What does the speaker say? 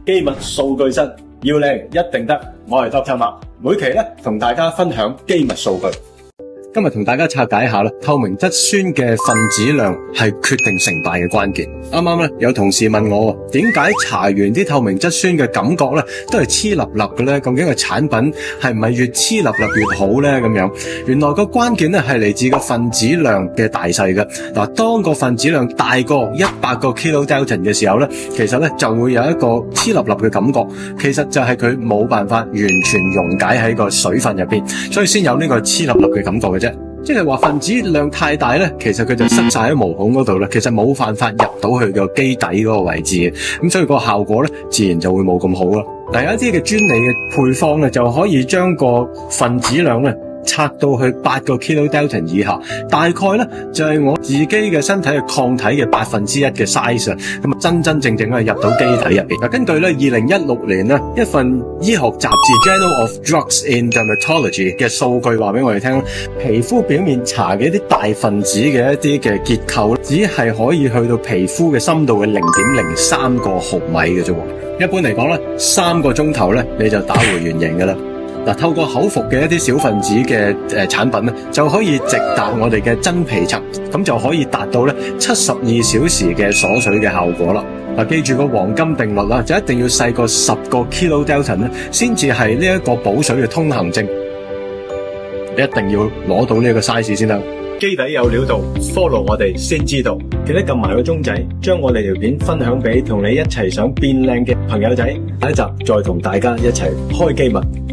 機密數據室，要靚一定得。我係 Dr. Mark，每期咧同大家分享機密數據。今日同大家拆解一下啦，透明質酸嘅分子量係決定成敗嘅關鍵。啱啱咧有同事問我，點解搽完啲透明質酸嘅感覺咧都係黐立立嘅咧？究竟個產品係唔係越黐立立越好咧？咁樣，原來個關鍵咧係嚟自個分子量嘅大細嘅。嗱，當個分子量大過100個 kilodalton 嘅時候咧，其實咧就會有一個黐立立嘅感覺。其實就係佢冇辦法完全溶解喺個水分入邊，所以先有呢個黐立立嘅感覺嘅啫。即係話分子量太大咧，其實佢就塞晒喺毛孔嗰度啦，其實冇辦法入到去個基底嗰個位置嘅，咁所以個效果咧自然就會冇咁好啦。嗱，有一啲嘅專利嘅配方咧，就可以將個分子量咧拆到去8個 kilodalton 以下，大概咧就係我自己嘅身體嘅抗體嘅1/8嘅 size 啊，咁啊真真正正係入到基體入邊。嗱，根據咧2016年咧一份醫學雜誌 Journal of Drugs in Dermatology 嘅數據話俾我哋聽，皮膚表面搽嘅一啲大分子嘅一啲嘅結構，只係可以去到皮膚嘅深度嘅0.03個毫米嘅啫。一般嚟講咧，3個鐘頭咧你就打回原形噶啦。嗱，透過口服嘅一啲小分子嘅產品咧，就可以直達我哋嘅真皮層，咁就可以達到咧72小時嘅鎖水嘅效果啦。嗱，記住個黃金定律啦，就一定要細過10個 kilodalton 咧，先至係呢一個補水嘅通行證。你一定要攞到呢個 size 先得。基底有料到 ，follow 我哋先知道。記得撳埋個鐘仔，將我哋條片分享俾同你一齊想變靚嘅朋友仔。下一集再同大家一齊開機密。